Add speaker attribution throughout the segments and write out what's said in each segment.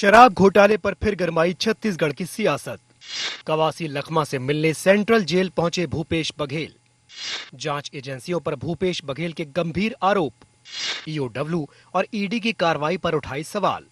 Speaker 1: शराब घोटाले पर फिर गरमाई छत्तीसगढ़ की सियासत। कवासी लखमा से मिलने सेंट्रल जेल पहुंचे भूपेश बघेल। जांच एजेंसियों पर भूपेश बघेल के गंभीर आरोप। ईओडब्ल्यू और ईडी की कार्रवाई पर उठाई सवाल।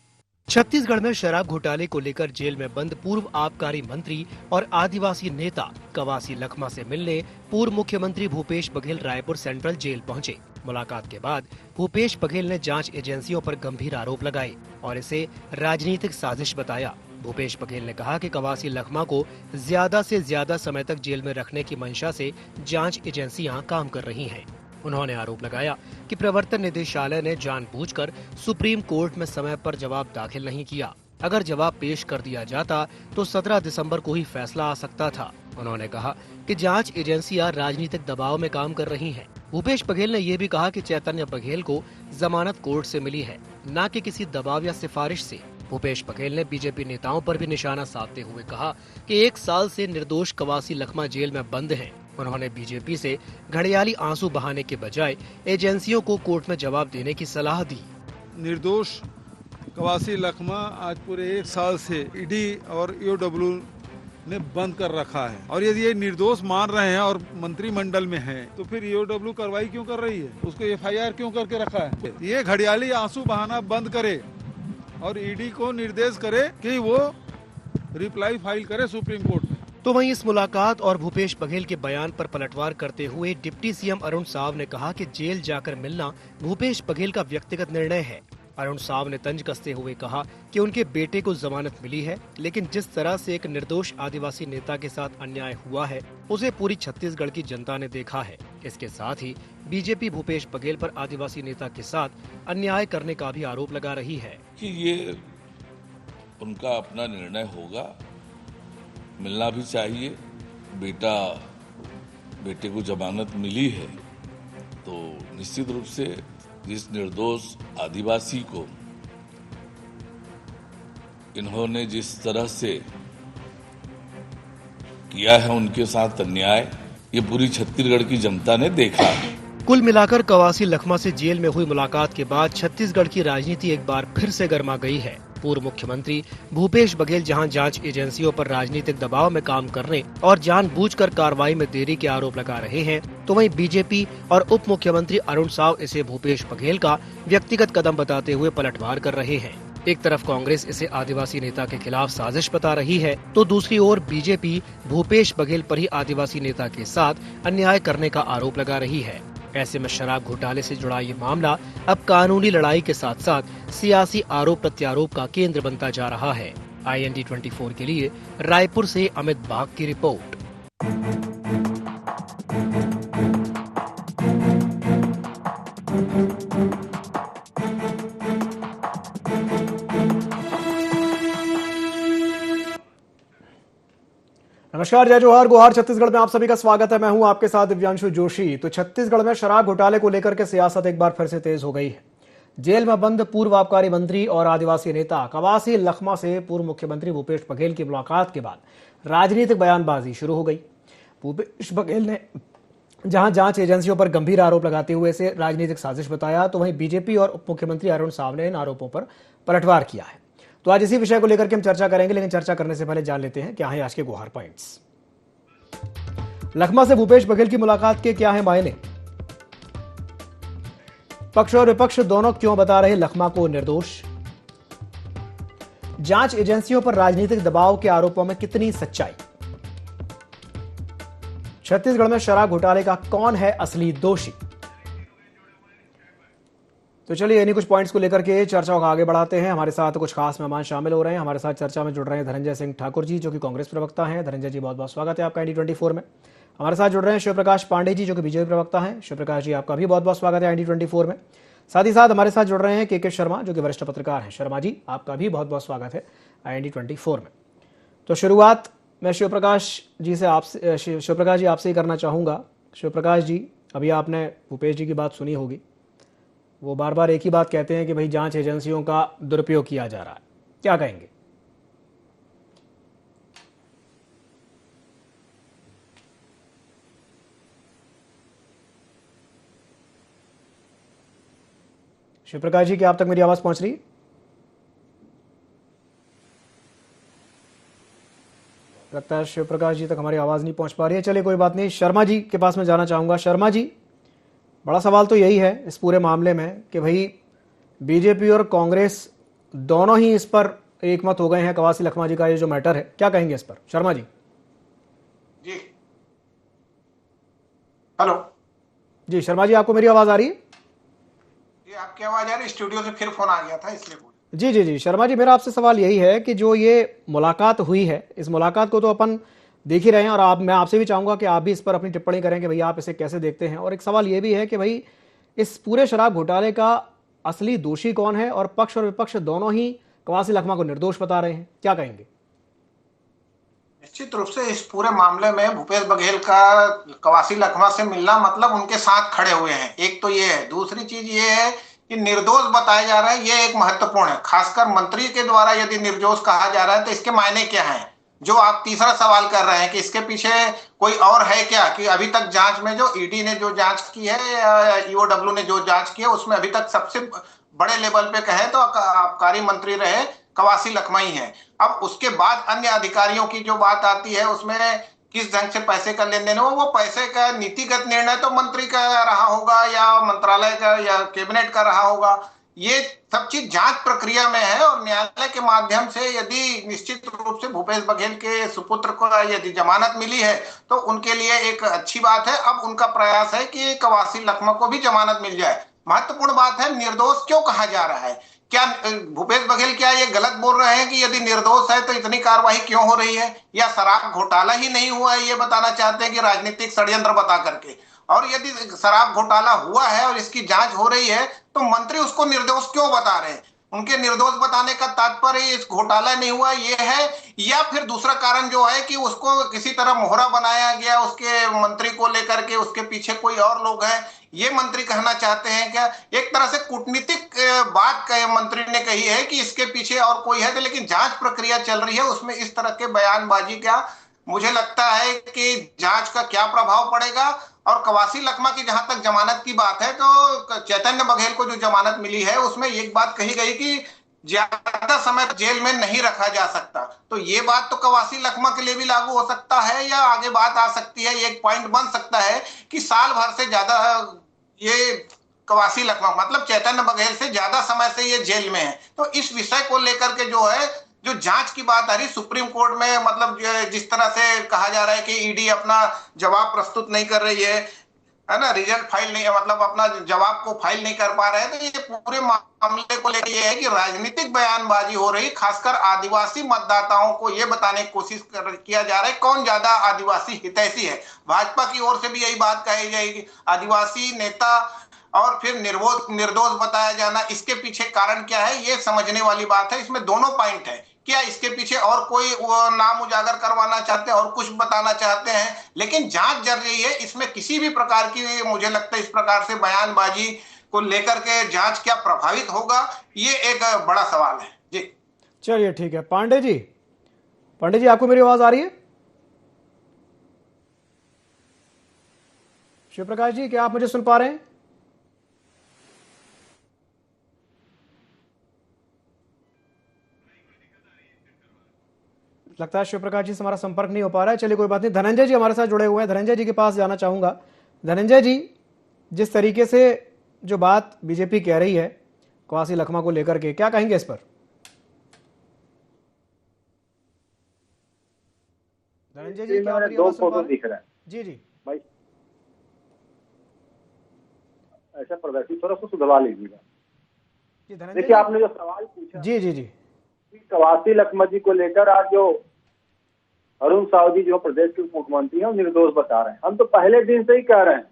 Speaker 1: छत्तीसगढ़ में शराब घोटाले को लेकर जेल में बंद पूर्व आबकारी मंत्री और आदिवासी नेता कवासी लखमा से मिलने पूर्व मुख्यमंत्री भूपेश बघेल रायपुर सेंट्रल जेल पहुंचे। मुलाकात के बाद भूपेश बघेल ने जांच एजेंसियों पर गंभीर आरोप लगाए और इसे राजनीतिक साजिश बताया। भूपेश बघेल ने कहा कि कवासी लखमा को ज्यादा से ज्यादा समय तक जेल में रखने की मंशा से जांच एजेंसियां काम कर रही हैं। उन्होंने आरोप लगाया कि प्रवर्तन निदेशालय ने जानबूझकर सुप्रीम कोर्ट में समय पर जवाब दाखिल नहीं किया। अगर जवाब पेश कर दिया जाता तो 17 दिसंबर को ही फैसला आ सकता था। उन्होंने कहा कि जांच एजेंसियां राजनीतिक दबाव में काम कर रही हैं। भूपेश बघेल ने यह भी कहा कि चैतन्य बघेल को जमानत कोर्ट से मिली है, न कि किसी दबाव या सिफारिश से। भूपेश बघेल ने बीजेपी नेताओं पर भी निशाना साधते हुए कहा कि 1 साल से निर्दोष कवासी लखमा जेल में बंद हैं। उन्होंने बीजेपी से घड़ियाली आंसू बहाने के बजाय एजेंसियों को कोर्ट में जवाब देने की सलाह दी।
Speaker 2: निर्दोष कवासी लखमा आज पूरे 1 साल से ईडी और ईओडब्ल्यू ने बंद कर रखा है, और यदि ये निर्दोष मान रहे हैं और मंत्रिमंडल में हैं, तो फिर ईओडब्ल्यू कार्रवाई क्यों कर रही है? उसको एफआईआर क्यों करके रखा है? ये घड़ियाली आंसू बहाना बंद करे और ईडी को निर्देश करे कि वो रिप्लाई फाइल करे सुप्रीम कोर्ट में।
Speaker 1: तो वहीं इस मुलाकात और भूपेश बघेल के बयान पर पलटवार करते हुए डिप्टी सीएम अरुण साव ने कहा कि जेल जाकर मिलना भूपेश बघेल का व्यक्तिगत निर्णय है। अरुण साव ने तंज कसते हुए कहा कि उनके बेटे को जमानत मिली है, लेकिन जिस तरह से एक निर्दोष आदिवासी नेता के साथ अन्याय हुआ है उसे पूरी छत्तीसगढ़ की जनता ने देखा है। इसके साथ ही बीजेपी भूपेश बघेल पर आदिवासी नेता के साथ अन्याय करने का भी आरोप लगा रही है
Speaker 3: कि ये उनका अपना निर्णय होगा, मिलना भी चाहिए। बेटे को जमानत मिली है तो निश्चित रूप से जिस निर्दोष आदिवासी को इन्होंने जिस तरह से किया है उनके साथ अन्याय, ये पूरी छत्तीसगढ़ की जनता ने देखा है।
Speaker 1: कुल मिलाकर कवासी लखमा से जेल में हुई मुलाकात के बाद छत्तीसगढ़ की राजनीति एक बार फिर से गर्मा गई है। पूर्व मुख्यमंत्री भूपेश बघेल जहां जांच एजेंसियों पर राजनीतिक दबाव में काम करने और जानबूझकर कार्रवाई में देरी के आरोप लगा रहे हैं, तो वहीं बीजेपी और उप मुख्यमंत्री अरुण साव इसे भूपेश बघेल का व्यक्तिगत कदम बताते हुए पलटवार कर रहे हैं। एक तरफ कांग्रेस इसे आदिवासी नेता के खिलाफ साजिश बता रही है, तो दूसरी ओर बीजेपी भूपेश बघेल पर ही आदिवासी नेता के साथ अन्याय करने का आरोप लगा रही है। ऐसे में शराब घोटाले से जुड़ा ये मामला अब कानूनी लड़ाई के साथ साथ सियासी आरोप प्रत्यारोप का केंद्र बनता जा रहा है। IND 24 के लिए रायपुर से अमित बाग की रिपोर्ट।
Speaker 4: नमस्कार, जय जोहार, गुहार। छत्तीसगढ़ में आप सभी का स्वागत है। मैं हूं आपके साथ दिव्यांशु जोशी। तो छत्तीसगढ़ में शराब घोटाले को लेकर के सियासत एक बार फिर से तेज हो गई है। जेल में बंद पूर्व आबकारी मंत्री और आदिवासी नेता कवासी लखमा से पूर्व मुख्यमंत्री भूपेश बघेल की मुलाकात के बाद राजनीतिक बयानबाजी शुरू हो गई। भूपेश बघेल ने जहां जांच एजेंसियों पर गंभीर आरोप लगाते हुए इसे राजनीतिक साजिश बताया, तो वहीं बीजेपी और उप मुख्यमंत्री अरुण साव ने इन आरोपों पर पलटवार किया है। तो आज इसी विषय को लेकर के हम चर्चा करेंगे, लेकिन चर्चा करने से पहले जान लेते हैं क्या है आज के गुहार पॉइंट्स। लखमा से भूपेश बघेल की मुलाकात के क्या है मायने? पक्ष और विपक्ष दोनों क्यों बता रहे लखमा को निर्दोष? जांच एजेंसियों पर राजनीतिक दबाव के आरोपों में कितनी सच्चाई? छत्तीसगढ़ में शराब घोटाले का कौन है असली दोषी? तो चलिए इन्हीं कुछ पॉइंट्स को लेकर के चर्चा को आगे बढ़ाते हैं। हमारे साथ कुछ खास मेहमान शामिल हो रहे हैं। हमारे साथ चर्चा में जुड़ रहे हैं धनंजय सिंह ठाकुर जी, जो कि कांग्रेस प्रवक्ता हैं। धनंजय जी, बहुत बहुत स्वागत है आपका IND 24 में। हमारे साथ जुड़ रहे हैं शिव प्रकाश पांडे जी, जो कि बीजेपी प्रवक्ता हैं। शिव प्रकाश जी, आपका भी बहुत बहुत स्वागत है IND 24 में। साथ ही साथ हमारे साथ जुड़ रहे हैं के शर्मा, जो कि वरिष्ठ पत्रकार हैं। शर्मा जी, आपका भी बहुत बहुत स्वागत है IND 24 में। तो शुरुआत मैं शिव प्रकाश जी आपसे ही करना चाहूँगा। शिव प्रकाश जी, अभी आपने भूपेश जी की बात सुनी होगी। वो बार बार एक ही बात कहते हैं कि भाई जांच एजेंसियों का दुरुपयोग किया जा रहा है, क्या कहेंगे? शिवप्रकाश जी, क्या आप तक मेरी आवाज पहुंच रही है? लगता है शिव प्रकाश जी तक हमारी आवाज नहीं पहुंच पा रही है। चलिए कोई बात नहीं, शर्मा जी के पास मैं जाना चाहूंगा। शर्मा जी, बड़ा सवाल तो यही है इस पूरे मामले में कि भाई बीजेपी और कांग्रेस दोनों ही इस पर एकमत हो गए हैं। कवासी लखमा जी का ये जो मैटर है, क्या कहेंगे इस पर शर्मा जी?
Speaker 5: जी हेलो
Speaker 4: जी शर्मा जी, आपको मेरी आवाज आ रही है?
Speaker 5: जी आपकी आवाज आ रही? स्टूडियो से फिर फोन आ गया था इसलिए बोल।
Speaker 4: जी जी जी शर्मा जी, मेरा आपसे सवाल यही है कि जो ये मुलाकात हुई है, इस मुलाकात को तो अपन देख ही रहे हैं, और मैं आपसे भी चाहूंगा कि आप भी इस पर अपनी टिप्पणी करें कि भाई आप इसे कैसे देखते हैं। और एक सवाल ये भी है कि भाई इस पूरे शराब घोटाले का असली दोषी कौन है, और पक्ष और विपक्ष दोनों ही कवासी लखमा को निर्दोष बता रहे हैं, क्या कहेंगे?
Speaker 5: निश्चित रूप से इस पूरे मामले में भूपेश बघेल का कवासी लखमा से मिलना मतलब उनके साथ खड़े हुए हैं, एक तो ये है। दूसरी चीज ये है कि निर्दोष बताए जा रहे हैं, ये एक महत्वपूर्ण है। खासकर मंत्री के द्वारा यदि निर्दोष कहा जा रहा है तो इसके मायने क्या है? जो आप तीसरा सवाल कर रहे हैं कि इसके पीछे कोई और है क्या, कि अभी तक जांच में जो ईडी ने जो जांच की है, ईओडब्ल्यू ने जो जांच की है, उसमें अभी तक सबसे बड़े लेवल पे कहे तो आबकारी मंत्री रहे कवासी लखमा ही है। अब उसके बाद अन्य अधिकारियों की जो बात आती है उसमें किस ढंग से पैसे का लेन देन हो, वो पैसे का नीतिगत निर्णय तो मंत्री का रहा होगा या मंत्रालय का या कैबिनेट का रहा होगा। ये सब चीज जांच प्रक्रिया में है और न्यायालय के माध्यम से यदि निश्चित रूप से भूपेश बघेल के सुपुत्र को यदि जमानत मिली है तो उनके लिए एक अच्छी बात है। अब उनका प्रयास है कि कवासी लखमा को भी जमानत मिल जाए। महत्वपूर्ण बात है, निर्दोष क्यों कहा जा रहा है? क्या भूपेश बघेल क्या ये गलत बोल रहे हैं कि यदि निर्दोष है तो इतनी कार्रवाई क्यों हो रही है, या शराब घोटाला ही नहीं हुआ है ये बताना चाहते हैं कि राजनीतिक षड्यंत्र बता करके? और यदि शराब घोटाला हुआ है और इसकी जांच हो रही है तो मंत्री उसको निर्दोष क्यों बता रहे हैं? उनके निर्दोष बताने का तात्पर्य इस घोटाला नहीं हुआ ये है, या फिर दूसरा कारण जो है कि उसको किसी तरह मोहरा बनाया गया उसके मंत्री को लेकर के, उसके पीछे कोई और लोग हैं, ये मंत्री कहना चाहते हैं क्या? एक तरह से कूटनीतिक बात मंत्री ने कही है कि इसके पीछे और कोई है, लेकिन जांच प्रक्रिया चल रही है उसमें इस तरह के बयानबाजी क्या, मुझे लगता है कि जांच का क्या प्रभाव पड़ेगा। और कवासी लखमा की जहां तक जमानत की बात है तो चैतन्य बघेल को जो जमानत मिली है उसमें एक बात कही गई कि ज्यादा समय जेल में नहीं रखा जा सकता। तो ये बात तो कवासी लखमा के लिए भी लागू हो सकता है, या आगे बात आ सकती है, एक पॉइंट बन सकता है कि साल भर से ज्यादा ये कवासी लखमा मतलब चैतन्य बघेल से ज्यादा समय से ये जेल में है। तो इस विषय को लेकर के जो है जो जांच की बात आ रही सुप्रीम कोर्ट में, मतलब जिस तरह से कहा जा रहा है कि ईडी अपना जवाब प्रस्तुत नहीं कर रही है ना, रिजल्ट फाइल नहीं, मतलब अपना जवाब को फाइल नहीं कर पा रहे हैं, तो ये पूरे मामले को लेकर ये है कि राजनीतिक बयानबाजी हो रही। खासकर आदिवासी मतदाताओं को ये बताने की कोशिश किया जा रहा है कौन ज्यादा आदिवासी हितैषी है। भाजपा की ओर से भी यही बात कही जाएगी, आदिवासी नेता और फिर निर्दोष बताया जाना, इसके पीछे कारण क्या है ये समझने वाली बात है। इसमें दोनों पॉइंट है, क्या इसके पीछे और कोई वो नाम उजागर करवाना चाहते हैं और कुछ बताना चाहते हैं, लेकिन जांच चल रही है। इसमें किसी भी प्रकार की मुझे लगता है इस प्रकार से बयानबाजी को लेकर के जांच क्या प्रभावित होगा, ये एक बड़ा सवाल है जी।
Speaker 4: चलिए ठीक है पांडे जी आपको मेरी आवाज आ रही है? शिव प्रकाश जी, क्या आप मुझे सुन पा रहे हैं? लगता है शिव प्रकाश जी से हमारा संपर्क नहीं हो पा रहा है। चलिए कोई बात नहीं, धनंजय जी हमारे साथ जुड़े हुए हैं, धनंजय जी के पास जाना चाहूंगा। धनंजय जी, जिस तरीके से जो बात बीजेपी कह रही है कवासी लखमा को लेकर के, क्या कहेंगे इस पर? धनंजय जी क्या आप
Speaker 6: दो फोटो दिख रहा है?
Speaker 4: जी जी
Speaker 6: भाई ऐसा प्रदर्शित थोड़ा सा सुधरवा लीजिएगा। देखिए आपने जो सवाल पूछा
Speaker 4: जी जी जी
Speaker 6: कवासी लखमा जी को लेकर, आज जो अरुण साहू जी जो प्रदेश के मुख्यमंत्री हैं निर्दोष बता रहे हैं। हम तो पहले दिन से ही कह रहे हैं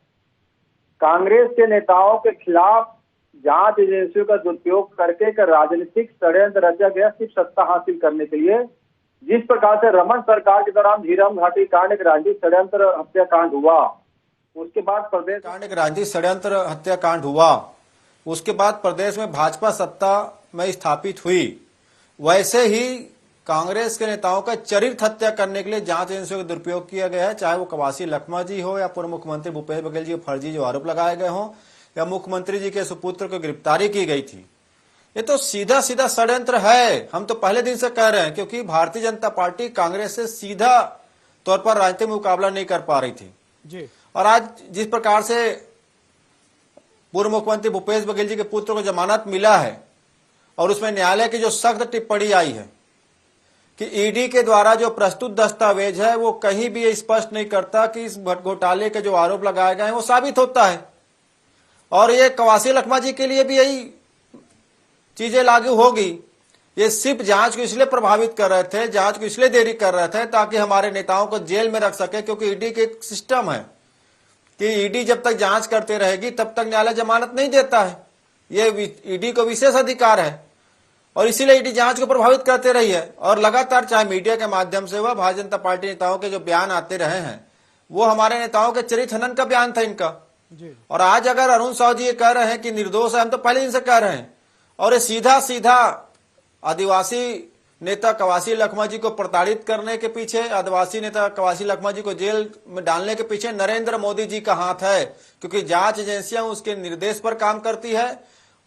Speaker 6: कांग्रेस के नेताओं के खिलाफ जांच एजेंसियों का दुरुपयोग करके एक राजनीतिक षड्यंत्र रचा गया सिर्फ सत्ता हासिल करने के लिए। जिस प्रकार से रमन सरकार के दौरान झीरम घाटी कांड एक राजनीतिक षड्यंत्र हत्याकांड हुआ, उसके बाद प्रदेश कांड एक राजनीतिक षड्यंत्र हत्याकांड हुआ, उसके बाद प्रदेश में भाजपा सत्ता में स्थापित हुई, वैसे ही कांग्रेस के नेताओं का चरित्र हत्या करने के लिए जांच एजेंसियों का दुरुपयोग किया गया है। चाहे वो कवासी लखमा जी हो या पूर्व मुख्यमंत्री भूपेश बघेल जी फर्जी जो आरोप लगाए गए हों, या मुख्यमंत्री जी के सुपुत्र को गिरफ्तारी की गई थी।
Speaker 7: ये तो सीधा सीधा षड्यंत्र है। हम तो पहले दिन से कह रहे हैं, क्योंकि भारतीय जनता पार्टी कांग्रेस से सीधा तौर पर राजनीतिक मुकाबला नहीं कर पा रही थी
Speaker 4: जी।
Speaker 7: और आज जिस प्रकार से पूर्व मुख्यमंत्री भूपेश बघेल जी के पुत्र को जमानत मिला है और उसमें न्यायालय की जो सख्त टिप्पणी आई है कि ईडी के द्वारा जो प्रस्तुत दस्तावेज है वो कहीं भी ये स्पष्ट नहीं करता कि इस घोटाले के जो आरोप लगाए गए हैं वो साबित होता है। और ये कवासी लखमा जी के लिए भी यही चीजें लागू होगी। ये सिर्फ जांच को इसलिए प्रभावित कर रहे थे, जांच को इसलिए देरी कर रहे थे ताकि हमारे नेताओं को जेल में रख सके, क्योंकि ईडी के एक सिस्टम है कि ईडी जब तक जांच करते रहेगी तब तक न्यायालय जमानत नहीं देता है। ये ईडी को विशेष अधिकार है और इसीलिए ईडी जांच को प्रभावित करते रही है। और लगातार चाहे मीडिया के माध्यम से हुआ, भारतीय जनता पार्टी नेताओं के जो बयान आते रहे हैं वो हमारे नेताओं के चरित्र हनन का बयान था इनका
Speaker 4: जी।
Speaker 7: और आज अगर अरुण साहू जी ये कह रहे हैं कि निर्दोष है, हम तो पहले दिन से कह रहे हैं। और ये सीधा सीधा आदिवासी नेता कवासी लखमा जी को प्रताड़ित करने के पीछे, आदिवासी नेता कवासी लखमा जी को जेल में डालने के पीछे नरेंद्र मोदी जी का हाथ है, क्योंकि जांच एजेंसियां उसके निर्देश पर काम करती है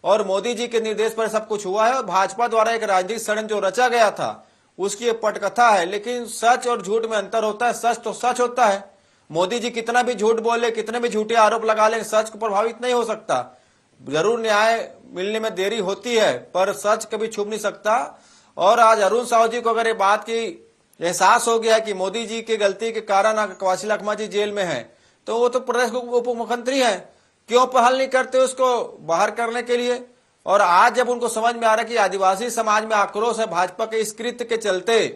Speaker 7: और मोदी जी के निर्देश पर सब कुछ हुआ है। और भाजपा द्वारा एक राजनीतिक षड्यंत्र जो रचा गया था उसकी ये पटकथा है। लेकिन सच और झूठ में अंतर होता है। सच तो सच होता है। मोदी जी कितना भी झूठ बोले, कितने भी झूठे आरोप लगा ले, सच को प्रभावित नहीं हो सकता। जरूर न्याय मिलने में देरी होती है पर सच कभी छुप नहीं सकता। और आज अरुण साहू जी को अगर ये बात की एहसास हो गया कि मोदी जी की गलती के कारण कवासी लखमा जी जेल में है, तो वो तो प्रदेश के उप मुख्यमंत्री है, क्यों पहल नहीं करते उसको बाहर करने के लिए। और आज जब उनको समझ में आ रहा है कि आदिवासी समाज में आक्रोश है भाजपा के इस कृत्य के चलते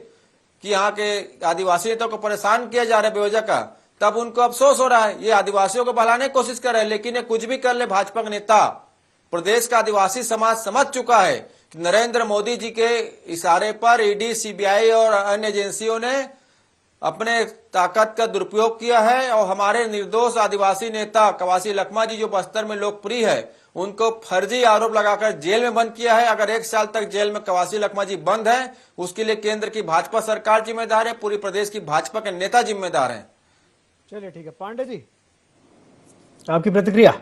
Speaker 7: कि यहाँ के आदिवासी नेताओं को परेशान किया जा रहा है बेवजह का, तब उनको अफसोस हो रहा है। ये आदिवासियों को बहलाने की कोशिश कर रहे हैं, लेकिन ये कुछ भी कर ले भाजपा के नेता, प्रदेश का आदिवासी समाज समझ चुका है कि नरेंद्र मोदी जी के इशारे पर ईडी, सीबीआई और अन्य एजेंसियों ने अपने ताकत का दुरुपयोग किया है और हमारे निर्दोष आदिवासी नेता कवासी लखमा जी जो बस्तर में लोकप्रिय है उनको फर्जी आरोप लगाकर जेल में बंद किया है। अगर 1 साल तक जेल में कवासी लखमा जी बंद है उसके लिए केंद्र की भाजपा सरकार जिम्मेदार है, पूरी प्रदेश की भाजपा के नेता जिम्मेदार हैं।
Speaker 4: चलिए ठीक है, पांडे जी आपकी प्रतिक्रिया।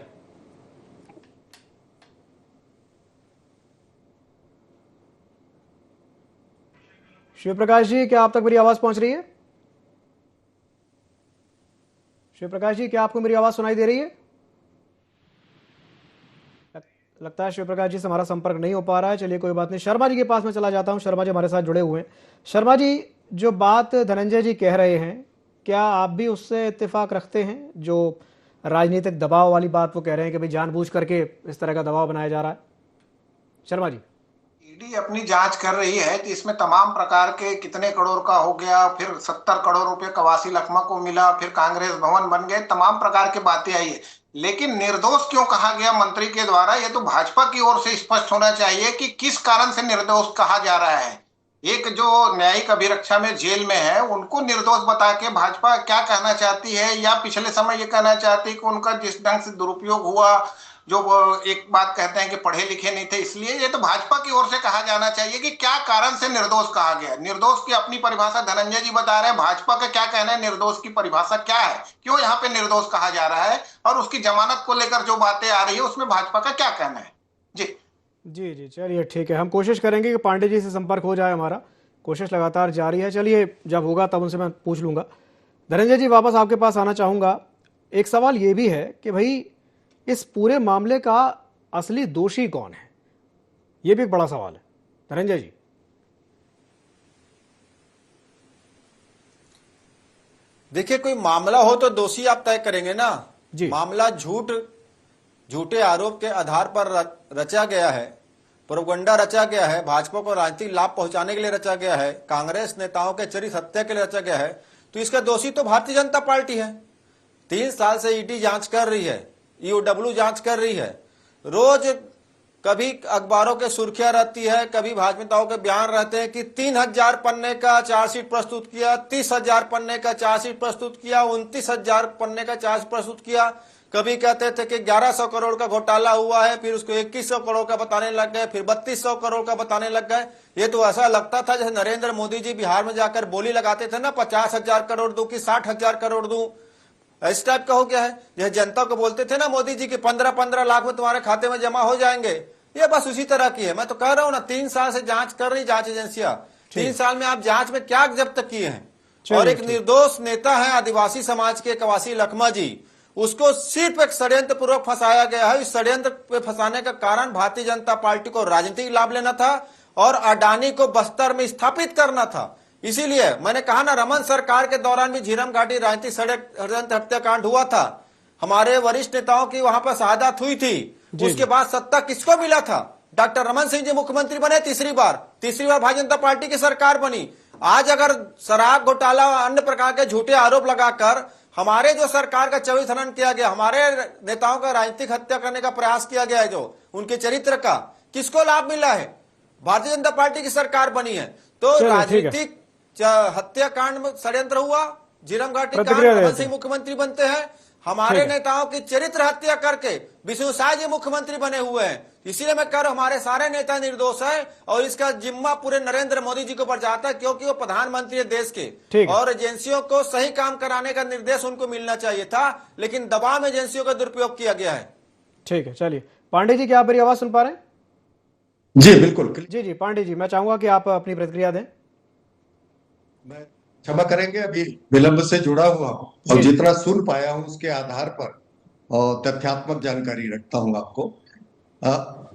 Speaker 4: शिव प्रकाश जी, क्या आप तक मेरी आवाज पहुंच रही है? शिव प्रकाश जी, क्या आपको मेरी आवाज सुनाई दे रही है? लगता है शिव प्रकाश जी से हमारा संपर्क नहीं हो पा रहा है। चलिए कोई बात नहीं, शर्मा जी के पास मैं चला जाता हूं। शर्मा जी हमारे साथ जुड़े हुए हैं। शर्मा जी, जो बात धनंजय जी कह रहे हैं, क्या आप भी उससे इत्तेफाक रखते हैं? जो राजनीतिक दबाव वाली बात वो कह रहे हैं कि भाई जानबूझ करके इस तरह का दबाव बनाया जा रहा है। शर्मा जी,
Speaker 5: ईडी अपनी जांच कर रही है तो इसमें तमाम प्रकार के कितने करोड़ का हो गया, फिर 70 करोड़ रुपए कवासी लखमा को मिला, फिर कांग्रेस भवन बन गए, तमाम प्रकार की बातें आई है। लेकिन निर्दोष क्यों कहा गया मंत्री के द्वारा, ये तो भाजपा की ओर से स्पष्ट होना चाहिए कि किस कारण से निर्दोष कहा जा रहा है। एक जो न्यायिक अभिरक्षा में जेल में है उनको निर्दोष बता के भाजपा क्या कहना चाहती है, या पिछले समय ये कहना चाहती है कि उनका जिस ढंग से दुरुपयोग हुआ, जो वो एक बात कहते हैं कि पढ़े लिखे नहीं थे, इसलिए ये तो भाजपा की ओर से कहा जाना चाहिए कि क्या कारण से निर्दोष कहा गया। निर्दोष की अपनी परिभाषा धनंजय जी बता रहे हैं, भाजपा का क्या कहना है, निर्दोष की परिभाषा क्या है, क्यों यहाँ पे निर्दोष कहा जा रहा है, और उसकी जमानत को लेकर जो बातें आ रही है उसमें भाजपा का क्या कहना है। जी
Speaker 4: जी जी, चलिए ठीक है, हम कोशिश करेंगे कि पांडे जी से संपर्क हो जाए। हमारा कोशिश लगातार जारी है। चलिए जब होगा तब उनसे मैं पूछ लूंगा। धनंजय जी, वापस आपके पास आना चाहूंगा। एक सवाल ये भी है कि भाई इस पूरे मामले का असली दोषी कौन है, ये भी एक बड़ा सवाल है। धनंजय जी,
Speaker 7: देखिए, कोई मामला हो तो दोषी आप तय करेंगे ना
Speaker 4: जी।
Speaker 7: मामला झूठे आरोप के आधार पर रचा गया है, प्रोपगंडा रचा गया है, भाजपा को राजनीतिक लाभ पहुंचाने के लिए रचा गया है, कांग्रेस नेताओं के चरित्र हत्या के लिए रचा गया है, तो इसका दोषी तो भारतीय जनता पार्टी है। 3 साल से ईडी जांच कर रही है, ईओडब्ल्यू जांच कर रही है। रोज कभी अखबारों के सुर्खियां रहती है, कभी भाजपा नेताओं के बयान रहते हैं कि 3000 पन्ने का चार्जशीट प्रस्तुत किया, 30,000 पन्ने का चार्जशीट प्रस्तुत किया, 29,000 पन्ने का चार्ज प्रस्तुत किया। कभी कहते थे कि 1100 करोड़ का घोटाला हुआ है, फिर उसको 2100 करोड़ का बताने लग गए, फिर 3200 करोड़ का बताने लग गए। ये तो ऐसा लगता था जैसे नरेंद्र मोदी जी बिहार में जाकर बोली लगाते थे ना, 50,000 करोड़ दूं कि 60,000 करोड़ दूं, इस टाइप का हो गया है। जैसे जनता को बोलते थे ना मोदी जी के 15-15 लाख में तुम्हारे खाते में जमा हो जाएंगे, ये बस उसी तरह की है। मैं तो कह रहा हूं ना, 3 साल से जांच कर रही जांच एजेंसियां, 3 साल में आप जांच में क्या जब्त किए हैं। और एक निर्दोष नेता है आदिवासी समाज के कवासी लखमा जी, उसको सिर्फ एक षड्यंत्र पूर्वक फंसाया गया है। इस षड्यंत्र पे फंसाने का कारण भारतीय जनता पार्टी को राजनीतिक लाभ लेना था और अडानी को बस्तर में स्थापित करना था। इसीलिए मैंने कहा ना, रमन सरकार के दौरान भी झीरम घाटी राजनीतिक षड्यंत्र हत्याकांड हुआ था, हमारे वरिष्ठ नेताओं की वहां पर शहादत हुई थी। उसके बाद सत्ता किसको मिला था? डॉक्टर रमन सिंह जी मुख्यमंत्री बने तीसरी बार भारतीय जनता पार्टी की सरकार बनी। आज अगर शराब घोटाला और अन्य प्रकार के झूठे आरोप लगाकर हमारे जो सरकार का चरित्र हनन किया गया, हमारे नेताओं का राजनीतिक हत्या करने का प्रयास किया गया है, जो उनके चरित्र का किसको लाभ मिला है? भारतीय जनता पार्टी की सरकार बनी है। तो राजनीतिक हत्याकांड में षड्यंत्र हुआ, झीरम घाटी कांड, रमन सिंह मुख्यमंत्री बनते हैं, हमारे नेताओं की चरित्र हत्या करके विष्णु साय जी मुख्यमंत्री बने हुए हैं। इसीलिए मैं कह रहा हूं हमारे सारे नेता निर्दोष है और इसका जिम्मा पूरे नरेंद्र मोदी जी को ऊपर जाता है, क्योंकि वो प्रधानमंत्री है देश के, और एजेंसियों को सही काम कराने का निर्देश उनको मिलना चाहिए था, लेकिन दबाव में एजेंसियों का दुरुपयोग किया गया है।
Speaker 4: ठीक है, चलिए पांडे जी, क्या आप मेरी आवाज सुन पा रहे हैं?
Speaker 8: जी बिल्कुल।
Speaker 4: जी पांडे जी, मैं चाहूंगा कि आप अपनी प्रतिक्रिया दें।
Speaker 8: मैं क्षमा करेंगे, अभी विलंब से जुड़ा हुआ हूं और जितना सुन पाया हूं उसके आधार पर और तथ्यात्मक जानकारी रखता हूं आपको।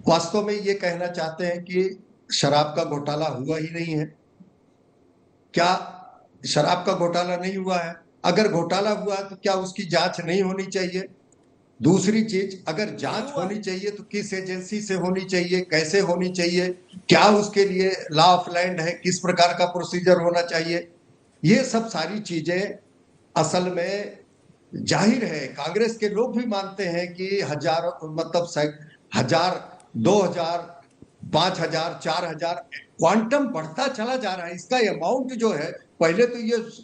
Speaker 8: वास्तव में ये कहना चाहते हैं कि शराब का घोटाला हुआ ही नहीं है क्या? शराब का घोटाला नहीं हुआ है? अगर घोटाला हुआ तो क्या उसकी जांच नहीं होनी चाहिए? दूसरी चीज, अगर जांच होनी चाहिए तो किस एजेंसी से होनी चाहिए, कैसे होनी चाहिए, क्या उसके लिए लॉ ऑफ लैंड है, किस प्रकार का प्रोसीजर होना चाहिए? ये सब सारी चीजें असल में जाहिर है कांग्रेस के लोग भी मानते हैं कि हजारों, मतलब 1000, 2000, 5000, 4000 क्वांटम बढ़ता चला जा रहा है। इसका अमाउंट जो है, पहले तो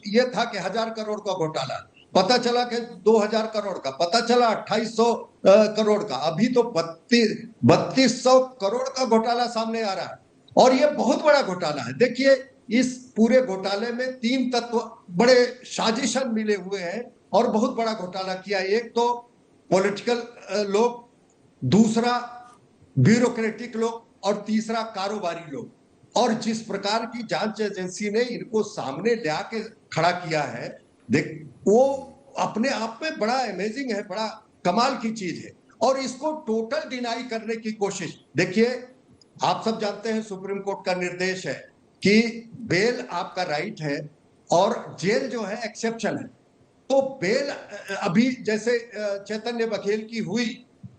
Speaker 8: ये था कि 1000 करोड़ का घोटाला, पता चला कि 2000 करोड़ का, पता चला 2800 करोड़ का, अभी तो 3200 करोड़ का घोटाला सामने आ रहा है और ये बहुत बड़ा घोटाला है। देखिए, इस पूरे घोटाले में 3 तत्व बड़े साजिशन मिले हुए हैं और बहुत बड़ा घोटाला किया। एक तो पॉलिटिकल लोग, दूसरा ब्यूरोक्रेटिक लोग और तीसरा कारोबारी लोग। और जिस प्रकार की जांच एजेंसी ने इनको सामने ले आके खड़ा किया है, देख, वो अपने आप में बड़ा अमेजिंग है, बड़ा कमाल की चीज है। और इसको टोटल डिनाई करने की कोशिश, देखिए आप सब जानते हैं सुप्रीम कोर्ट का निर्देश है कि बेल आपका राइट है और जेल जो है एक्सेप्शन है। तो बेल अभी जैसे चैतन्य बघेल की हुई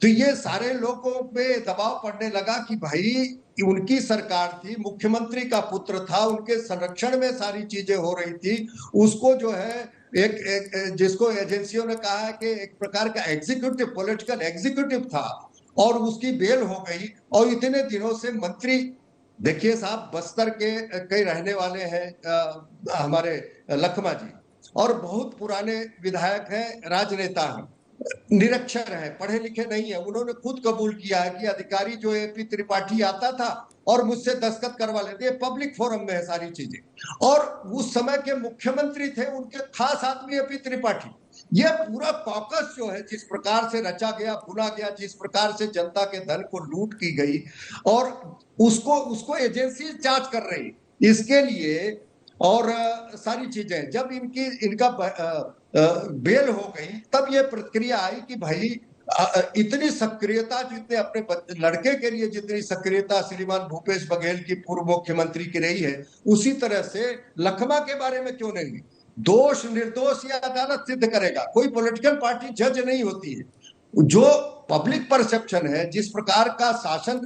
Speaker 8: तो ये सारे लोगों पे दबाव पड़ने लगा कि भाई उनकी सरकार थी, मुख्यमंत्री का पुत्र था, उनके संरक्षण में सारी चीजें हो रही थी, उसको जो है एक जिसको एजेंसियों ने कहा है कि एक प्रकार का एग्जीक्यूटिव, पॉलिटिकल एग्जीक्यूटिव था और उसकी बेल हो गई। और इतने दिनों से मंत्री, देखिए साहब, बस्तर के कई रहने वाले हैं हमारे लखमा जी, और बहुत पुराने विधायक हैं, राजनेता हैं, निरक्षर है, पढ़े लिखे नहीं है। उन्होंने खुद कबूल किया है कि अधिकारी जो एपी त्रिपाठी आता था और मुझसे दस्तखत करवा लेते, पब्लिक फोरम में है सारी चीजें। और उस समय के मुख्यमंत्री थे, उनके खास आदमी एपी त्रिपाठी। यह पूरा कॉकस जो है जिस प्रकार से रचा गया, भुना गया, जिस प्रकार से जनता के धन को लूट की गई और उसको एजेंसी जांच कर रही, इसके लिए और सारी चीजें, जब इनका बेल हो गई तब ये प्रतिक्रिया आई कि भाई इतनी सक्रियता, जितने अपने लड़के के लिए जितनी सक्रियता श्रीमान भूपेश बघेल की पूर्व मुख्यमंत्री की रही है, उसी तरह से लखमा के बारे में क्यों नहीं? दोष निर्दोष या अदालत सिद्ध करेगा, कोई पॉलिटिकल पार्टी जज नहीं होती है। जो पब्लिक परसेप्शन है, जिस प्रकार का शासन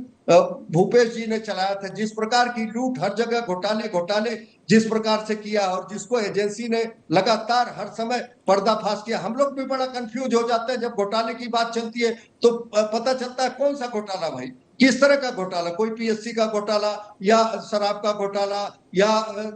Speaker 8: भूपेश जी ने चलाया था, जिस प्रकार की लूट हर जगह, घोटाले जिस प्रकार से किया और जिसको एजेंसी ने लगातार हर समय पर्दाफाश किया, हम लोग भी बड़ा कंफ्यूज हो जाते हैं जब घोटाले की बात चलती है तो पता चलता है कौन सा घोटाला भाई, किस तरह का घोटाला, कोई पीएससी का घोटाला या शराब का घोटाला या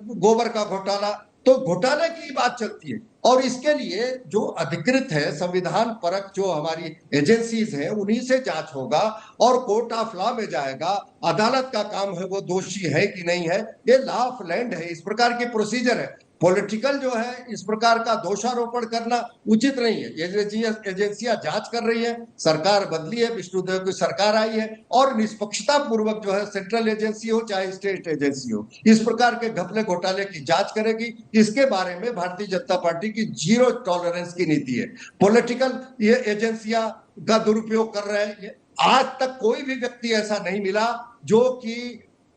Speaker 8: गोबर का घोटाला, तो घोटाले की बात चलती है। और इसके लिए जो अधिकृत है, संविधान परक जो हमारी एजेंसीज हैं, उन्हीं से जांच होगा और कोर्ट ऑफ लॉ में जाएगा। अदालत का काम है वो दोषी है कि नहीं है, ये लॉ ऑफ लैंड है, इस प्रकार की प्रोसीजर है। पॉलिटिकल जो है इस प्रकार का दोषारोपण करना उचित नहीं है। एजेंसियां जांच कर रही है, सरकार बदली है, विष्णुदेव की सरकार आई है और निष्पक्षता पूर्वक जो है सेंट्रल एजेंसी हो चाहे स्टेट एजेंसी हो, इस प्रकार के घपले घोटाले की जांच करेगी। इसके बारे में भारतीय जनता पार्टी की जीरो टॉलरेंस की नीति है। पॉलिटिकल ये एजेंसियां का दुरुपयोग कर रहे हैं। आज तक कोई भी व्यक्ति ऐसा नहीं मिला जो कि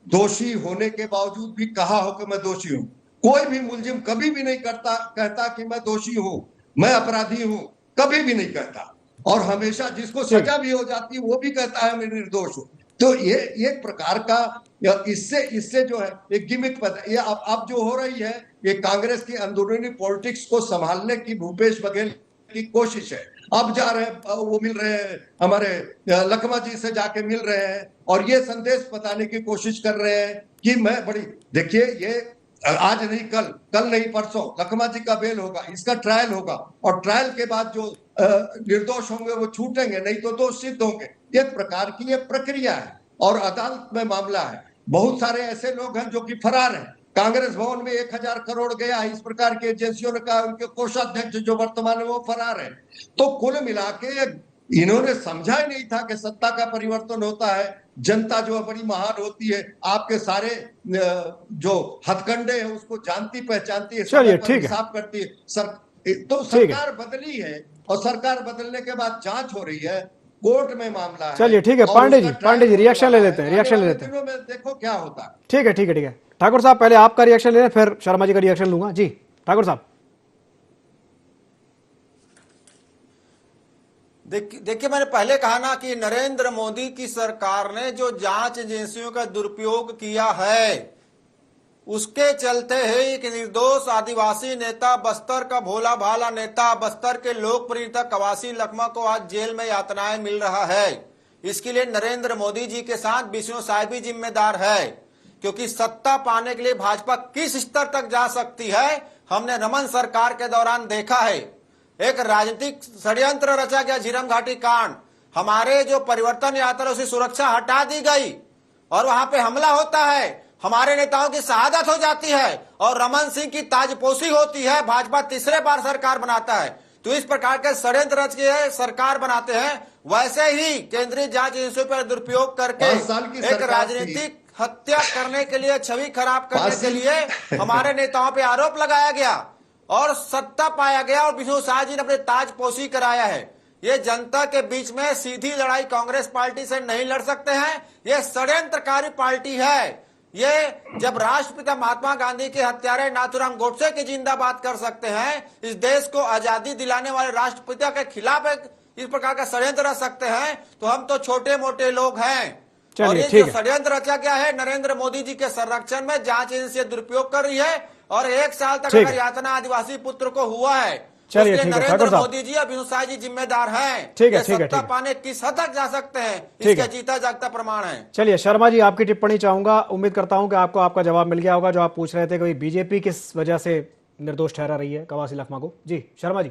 Speaker 8: दोषी होने के बावजूद भी कहा हो कि मैं दोषी हूं। कोई भी मुलजिम कभी भी नहीं कहता कि मैं दोषी हूं, मैं अपराधी हूं, कभी भी नहीं कहता। और हमेशा जिसको सजा भी हो जाती है वो भी कहता है मैं निर्दोष हूं। तो ये एक प्रकार का इससे जो है एक गिमिक ये अब जो हो रही है ये कांग्रेस की अंदरूनी पॉलिटिक्स को संभालने की भूपेश बघेल की कोशिश है। अब जा रहे हैं, वो मिल रहे हैं हमारे लखमा जी से जाके मिल रहे हैं और ये संदेश बताने की कोशिश कर रहे हैं कि मैं बड़ी, देखिए ये आज नहीं कल नहीं परसों लखमा जी का बेल होगा, इसका ट्रायल होगा और ट्रायल के बाद जो निर्दोष होंगे वो छूटेंगे, नहीं तो दोष सिद्ध होंगे। एक प्रकार की ये प्रक्रिया है और अदालत में मामला है। बहुत सारे ऐसे लोग हैं जो कि फरार हैं। कांग्रेस भवन में 1000 करोड़ गया, इस प्रकार की एजेंसियों ने कहा, उनके कोषाध्यक्ष जो वर्तमान में वो फरार है। तो कुल मिला के इन्होंने समझा ही नहीं था कि सत्ता का परिवर्तन होता है, जनता जो बड़ी महान होती है, आपके सारे जो हथकंडे हैं उसको जानती पहचानती है,
Speaker 4: चलिए ठीक है,
Speaker 8: साफ करती है। तो सरकार बदली है और सरकार बदलने के बाद जांच हो रही है, कोर्ट में मामला है।
Speaker 4: चलिए ठीक है, पांडे जी रिएक्शन ले लेते हैं,
Speaker 8: दिनों में देखो क्या होता है।
Speaker 4: ठीक है ठाकुर साहब, पहले आपका रिएक्शन ले लें, फिर शर्मा जी का रिएक्शन लूंगा। जी ठाकुर साहब।
Speaker 7: देखिए मैंने पहले कहा ना कि नरेंद्र मोदी की सरकार ने जो जांच एजेंसियों का दुरुपयोग किया है उसके चलते है एक निर्दोष आदिवासी नेता, बस्तर का भोला भाला नेता, बस्तर के लोकप्रिय नेता कवासी लखमा को आज जेल में यातनाएं मिल रहा है। इसके लिए नरेंद्र मोदी जी के साथ विष्णु साय भी जिम्मेदार है, क्योंकि सत्ता पाने के लिए भाजपा किस स्तर तक जा सकती है हमने रमन सरकार के दौरान देखा है। एक राजनीतिक षड्यंत्र रचा गया, झीरम घाटी कांड, हमारे जो परिवर्तन यात्रा उसकी सुरक्षा हटा दी गई और वहां पे हमला होता है, हमारे नेताओं की शहादत हो जाती है और रमन सिंह की ताजपोशी होती है, भाजपा तीसरे बार सरकार बनाता है। तो इस प्रकार के षड्यंत्र रच के सरकार बनाते हैं। वैसे ही केंद्रीय जांच एजेंसियों पर दुरुपयोग करके एक राजनीतिक हत्या करने के लिए, छवि खराब करने के लिए हमारे नेताओं पे आरोप लगाया गया और सत्ता पाया गया और विष्णु साय जी ने अपने ताजपोशी कराया है। ये जनता के बीच में सीधी लड़ाई कांग्रेस पार्टी से नहीं लड़ सकते हैं, ये षड्यंत्रकारी पार्टी है। ये जब राष्ट्रपिता महात्मा गांधी के हत्यारे नाथूराम गोडसे की जिंदाबाद कर सकते हैं, इस देश को आजादी दिलाने वाले राष्ट्रपिता के खिलाफ एक इस प्रकार का षड्यंत्र रच सकते हैं, तो हम तो छोटे मोटे लोग हैं। और ये जो षड्यंत्र रचा गया है नरेंद्र मोदी जी के संरक्षण में, जांच एजेंसी दुरुपयोग कर रही है और 1 साल तक अगर यातना आदिवासी पुत्र को हुआ है,
Speaker 4: चलिए
Speaker 7: नरेंद्र मोदी जी और विष्णु साय जी जिम्मेदार हैं। सत्ता पाने किस हद तक जा सकते हैं, इसका जीता जागता प्रमाण है।
Speaker 4: चलिए शर्मा जी आपकी टिप्पणी चाहूंगा, उम्मीद करता हूं कि आपको आपका जवाब मिल गया होगा जो आप पूछ रहे थे कि बीजेपी किस वजह से निर्दोष ठहरा रही है कवासी लखमा को। जी शर्मा जी।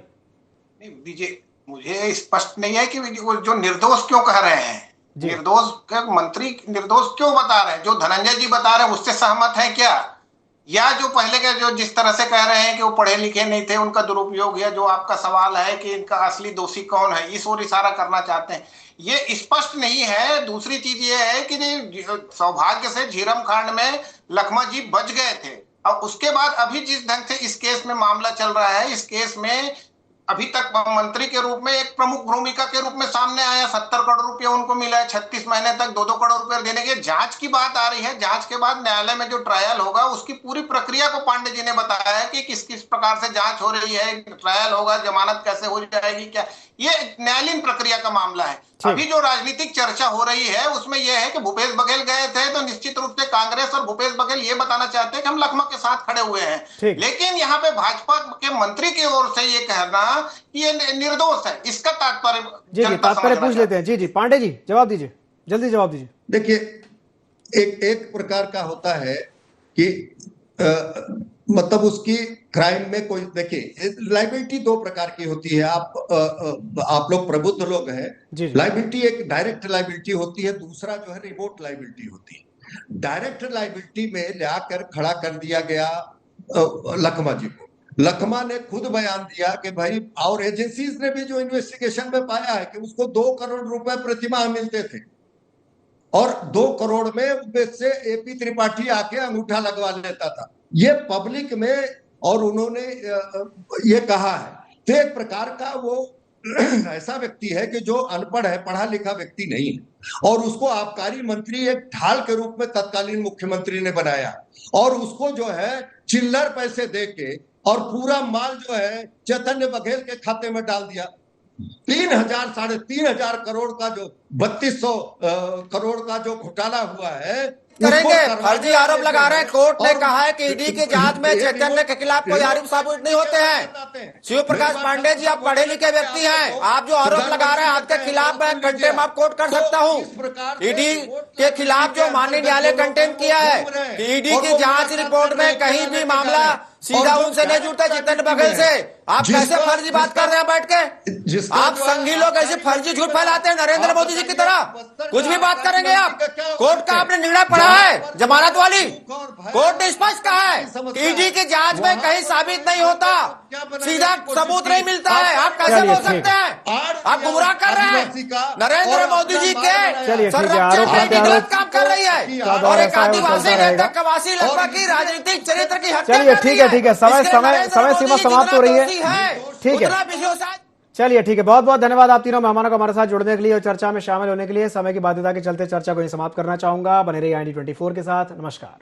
Speaker 5: नहीं, मुझे स्पष्ट नहीं है कि जो निर्दोष क्यों कह रहे हैं, निर्दोष मंत्री निर्दोष क्यों बता रहे हैं? जो धनंजय जी बता रहे हैं उससे सहमत है क्या, या जो पहले के जो जिस तरह से कह रहे हैं कि वो पढ़े लिखे नहीं थे उनका दुरुपयोग, या जो आपका सवाल है कि इनका असली दोषी कौन है, इस ओर इशारा करना चाहते हैं, ये स्पष्ट नहीं है। दूसरी चीज ये है कि सौभाग्य से झीरम कांड में लखमा जी बच गए थे और उसके बाद अभी जिस ढंग से इस केस में मामला चल रहा है, इस केस में अभी तक मंत्री के रूप में एक प्रमुख भूमिका के रूप में सामने आया, 70 करोड़ रुपया उनको मिला है, 36 महीने तक 2-2 करोड़ रुपया देने के। जांच की बात आ रही है, जांच के बाद न्यायालय में जो ट्रायल होगा उसकी पूरी प्रक्रिया को पांडे जी ने बताया है कि किस किस प्रकार से जांच हो रही है, ट्रायल होगा, जमानत कैसे हो जाएगी, क्या, ये न्यायालयीन प्रक्रिया का मामला है। अभी जो राजनीतिक चर्चा हो रही है उसमें यह है कि भूपेश बघेल गए थे तो निश्चित रूप से कांग्रेस और भूपेश बघेल ये बताना चाहते हैं कि हम लखमा के साथ खड़े हुए हैं, लेकिन यहाँ पे भाजपा के मंत्री की ओर से ये कहना कि ये निर्दोष है, इसका तात्पर्य
Speaker 4: पूछ लेते हैं। जी जी पांडे जी जवाब दीजिए, जल्दी जवाब दीजिए।
Speaker 8: देखिए एक प्रकार का होता है कि मतलब उसकी क्राइम में कोई, देखिए लाइबिलिटी 2 प्रकार की होती है। आप लोग प्रबुद्ध लोग हैं, लाइबिलिटी एक डायरेक्ट लाइबिलिटी होती है, दूसरा जो है रिमोट लाइबिलिटी होती है। डायरेक्ट लाइबिलिटी में लाकर खड़ा कर दिया गया लखमा जी को। लखमा ने खुद बयान दिया कि भाई, और एजेंसीज ने भी जो इन्वेस्टिगेशन में पाया है कि उसको 2 करोड़ रुपए प्रतिमाह मिलते थे, और 2 करोड़ में उनमें से एपी त्रिपाठी आके अंगूठा लगवा लेता था, ये पब्लिक में। और उन्होंने ये कहा है, तो एक प्रकार का वो ऐसा व्यक्ति है कि जो अनपढ़ है, पढ़ा लिखा व्यक्ति नहीं है, और उसको आबकारी मंत्री एक ढाल के रूप में तत्कालीन मुख्यमंत्री ने बनाया, और उसको जो है चिल्लर पैसे दे के और पूरा माल जो है चैतन्य बघेल के खाते में डाल दिया। 3,000 साढ़े 3,000 करोड़ का जो 3200 करोड़ का जो घोटाला हुआ है,
Speaker 7: करेंगे। फर्जी आरोप लगा रहे हैं। कोर्ट ने कहा है कि ईडी की जांच में चैतन्य के खिलाफ कोई आरोप साबित नहीं होते हैं। शिव प्रकाश पांडे जी, आप पढ़े लिखे व्यक्ति हैं, आप जो आरोप लगा रहे हैं आपके खिलाफ मैं कंटेम्प्ट ऑफ कोर्ट कर सकता हूं। ईडी के खिलाफ जो माननीय न्यायालय कंटेम्प्ट किया है कि ईडी की जांच रिपोर्ट में कहीं भी मामला सीधा उनसे नहीं जुड़ता, जितेंद्र बघेल से। आप कैसे फर्जी बात कर रहे हैं बैठ के? आप संघी लोग ऐसे फर्जी झूठ फैलाते हैं नरेंद्र मोदी जी की तरह। कुछ भी बात करेंगे आप। कोर्ट का आपने निर्णय पढ़ा है जमानत वाली? कोर्ट ने स्पष्ट कहा है कि ईडी की जांच में कहीं साबित नहीं होता, सीधा सबूत नहीं मिलता है। आप कैसे बोल सकते हैं? आप गुमराह कर रहे हैं। नरेंद्र मोदी जी के संरक्षण में ईडी गलत काम कर रही है, और एक आदिवासी नेता कवासी लखमा की राजनीतिक चरित्र की हत्या कर रही है।
Speaker 4: ठीक है, समय सीमा समाप्त हो रही है। ठीक है, चलिए ठीक है। बहुत बहुत धन्यवाद आप तीनों मेहमानों को हमारे साथ जुड़ने के लिए और चर्चा में शामिल होने के लिए। समय की बाध्यता के चलते चर्चा को यहीं समाप्त करना चाहूंगा। बने रहिए IND24 के साथ। नमस्कार।